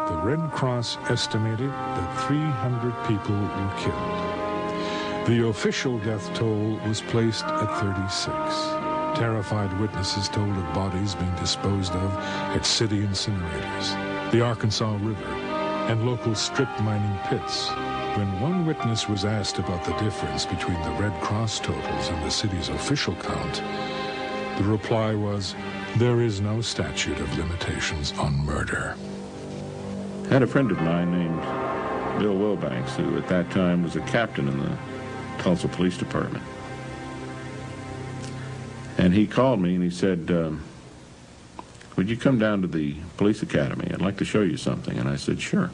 The Red Cross estimated that 300 people were killed. The official death toll was placed at 36. Terrified witnesses told of bodies being disposed of at city incinerators, the Arkansas River, and local strip mining pits. When one witness was asked about the difference between the Red Cross totals and the city's official count, the reply was, "There is no statute of limitations on murder." I had a friend of mine named Bill Wilbanks, who at that time was a captain in the Tulsa Police Department. And he called me and he said, "Would you come down to the police academy? I'd like to show you something." And I said, "Sure."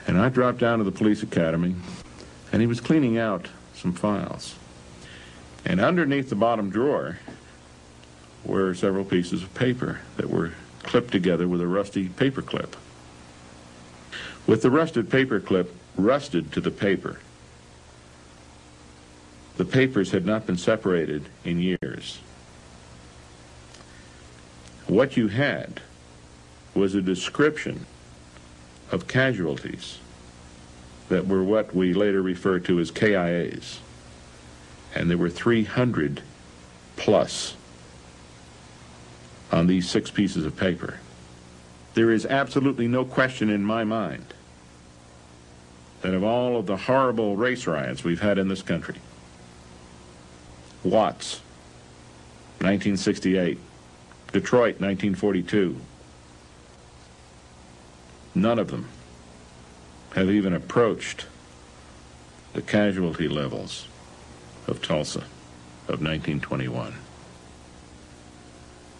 And I dropped down to the police academy, and he was cleaning out some files. And underneath the bottom drawer were several pieces of paper that were clipped together with a rusty paper clip. With the rusted paper clip rusted to the paper, the papers had not been separated in years. What you had was a description of casualties that were what we later referred to as KIAs. And there were 300 plus on these 6 pieces of paper. There is absolutely no question in my mind that of all of the horrible race riots we've had in this country, Watts, 1968, Detroit, 1942, none of them have even approached the casualty levels of Tulsa of 1921.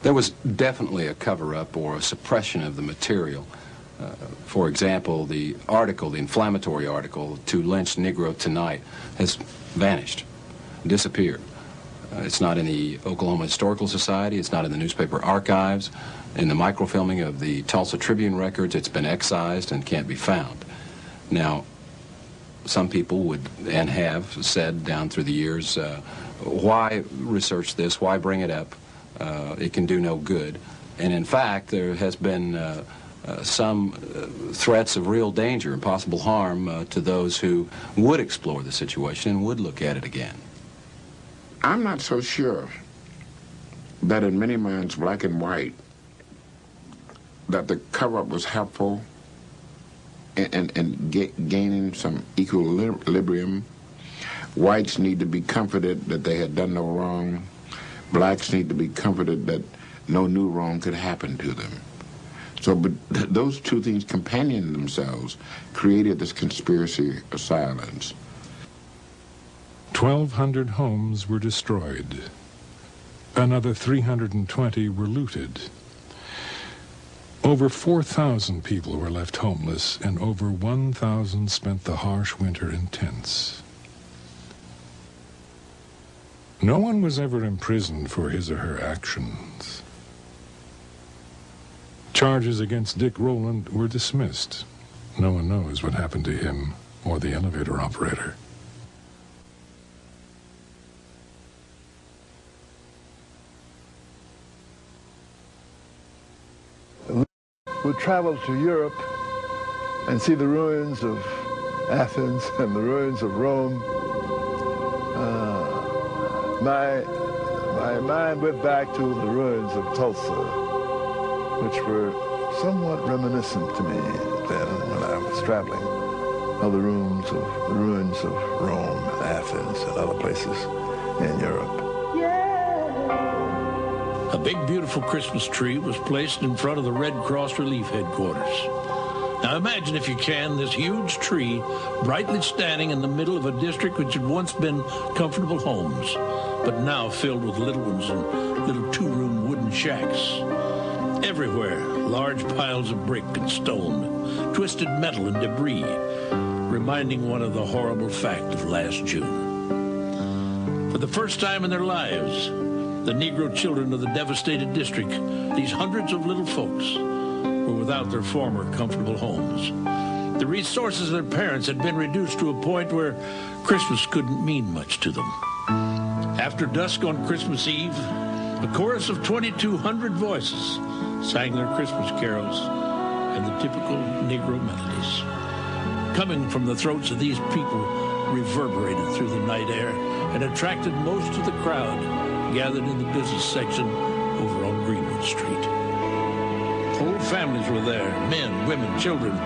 There was definitely a cover-up or a suppression of the material. For example, the article, the inflammatory article, "To Lynch Negro Tonight," has vanished, disappeared. It's not in the Oklahoma Historical Society, it's not in the newspaper archives. In the microfilming of the Tulsa Tribune records, it's been excised and can't be found. Now, some people would and have said down through the years, why research this, why bring it up? It can do no good. And in fact, there has been some threats of real danger and possible harm to those who would explore the situation and would look at it again. I'm not so sure that in many minds, black and white, that the cover-up was helpful in gaining some equilibrium. Whites need to be comforted that they had done no wrong. Blacks need to be comforted that no new wrong could happen to them. So, but those two things companioned themselves created this conspiracy of silence. 1,200 homes were destroyed. Another 320 were looted. Over 4,000 people were left homeless, and over 1,000 spent the harsh winter in tents. No one was ever imprisoned for his or her actions. Charges against Dick Rowland were dismissed. No one knows what happened to him or the elevator operator. Would travel to Europe and see the ruins of Athens and the ruins of Rome. My mind went back to the ruins of Tulsa, which were somewhat reminiscent to me then when I was traveling, of the ruins of Rome and Athens and other places in Europe. A big, beautiful Christmas tree was placed in front of the Red Cross Relief Headquarters. Now imagine, if you can, this huge tree brightly standing in the middle of a district which had once been comfortable homes, but now filled with little ones and little two-room wooden shacks. Everywhere, large piles of brick and stone, twisted metal and debris, reminding one of the horrible fact of last June. For the first time in their lives, the Negro children of the devastated district, these hundreds of little folks, were without their former comfortable homes. The resources of their parents had been reduced to a point where Christmas couldn't mean much to them. After dusk on Christmas Eve, a chorus of 2,200 voices sang their Christmas carols and the typical Negro melodies. Coming from the throats of these people reverberated through the night air and attracted most of the crowd gathered in the business section over on Greenwood Street. Whole families were there, men, women, children.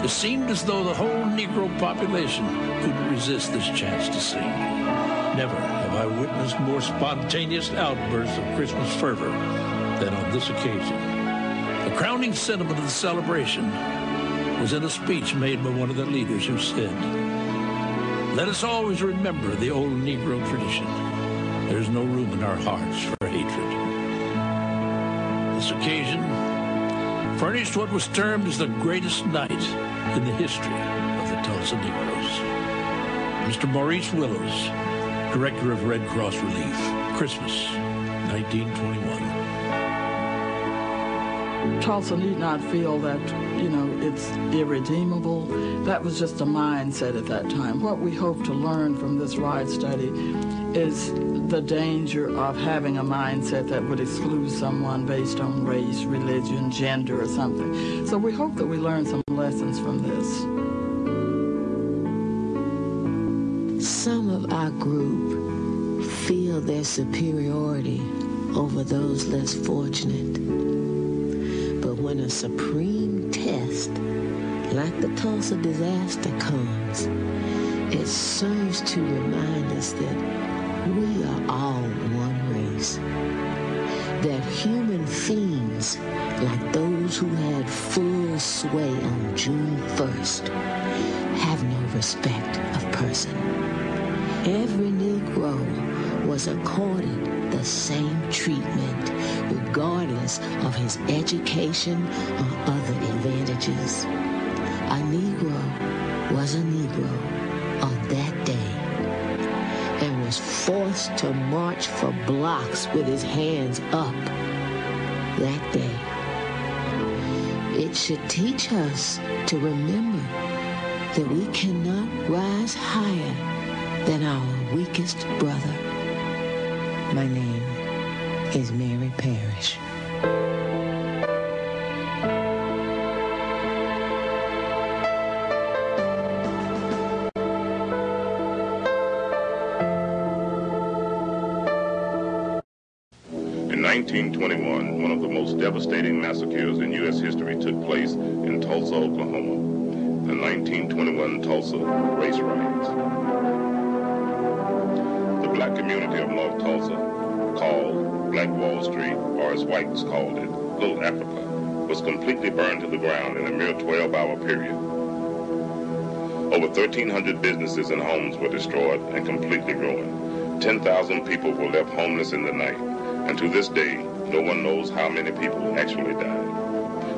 It seemed as though the whole Negro population couldn't resist this chance to sing. Never have I witnessed more spontaneous outbursts of Christmas fervor than on this occasion. The crowning sentiment of the celebration was in a speech made by one of the leaders who said, "Let us always remember the old Negro tradition. There's no room in our hearts for hatred." This occasion furnished what was termed as the greatest night in the history of the Tulsa Negroes. Mr. Maurice Willows, Director of Red Cross Relief, Christmas, 1921. Tulsa need not feel that, it's irredeemable. That was just a mindset at that time. What we hope to learn from this ride study is the danger of having a mindset that would exclude someone based on race, religion, gender, or something. So we hope that we learn some lessons from this. Some of our group feel their superiority over those less fortunate. But when a supreme test, like the Tulsa disaster, comes, it serves to remind us that we are all one race. That human fiends, like those who had full sway on June 1st, have no respect of person. Every Negro was accorded the same treatment, regardless of his education or other advantages. A Negro was a Negro on that day and was forced to march for blocks with his hands up that day. It should teach us to remember that we cannot rise higher than our weakest brother. My name is Mary Parrish. In 1921, one of the most devastating massacres in U.S. history took place in Tulsa, Oklahoma. The 1921 Tulsa race riots. The black community of North Tulsa, called Black Wall Street, or as whites called it, Little Africa, was completely burned to the ground in a mere 12-hour period. Over 1,300 businesses and homes were destroyed and completely ruined. 10,000 people were left homeless in the night, and to this day, no one knows how many people actually died.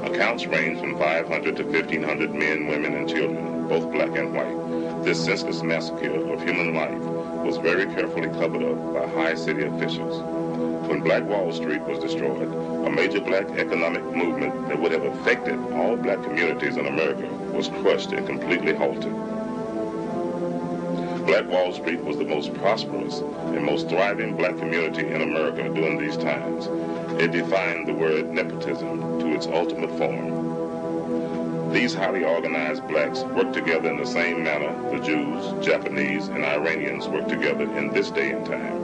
Accounts range from 500 to 1,500 men, women, and children, both black and white. This senseless massacre of human life was very carefully covered up by high city officials. When Black Wall Street was destroyed, a major black economic movement that would have affected all black communities in America was crushed and completely halted. Black Wall Street was the most prosperous and most thriving black community in America during these times. It defined the word nepotism to its ultimate form. These highly organized blacks worked together in the same manner the Jews, Japanese, and Iranians worked together in this day and time.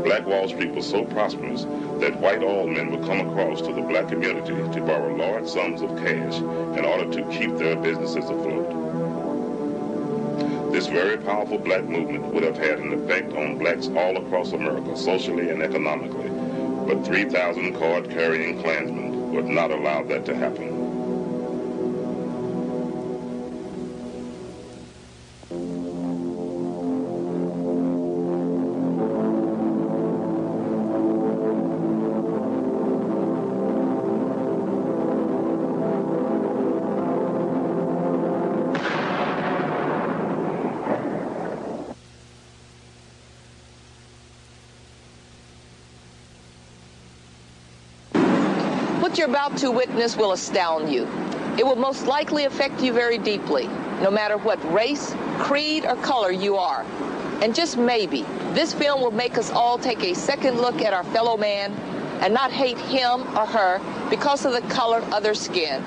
Black Wall Street was so prosperous that white oil men would come across to the black community to borrow large sums of cash in order to keep their businesses afloat. This very powerful black movement would have had an effect on blacks all across America, socially and economically, but 3,000 card-carrying Klansmen would not allow that to happen. What you're about to witness will astound you. It will most likely affect you very deeply, no matter what race, creed, or color you are. And just maybe, this film will make us all take a second look at our fellow man and not hate him or her because of the color of their skin.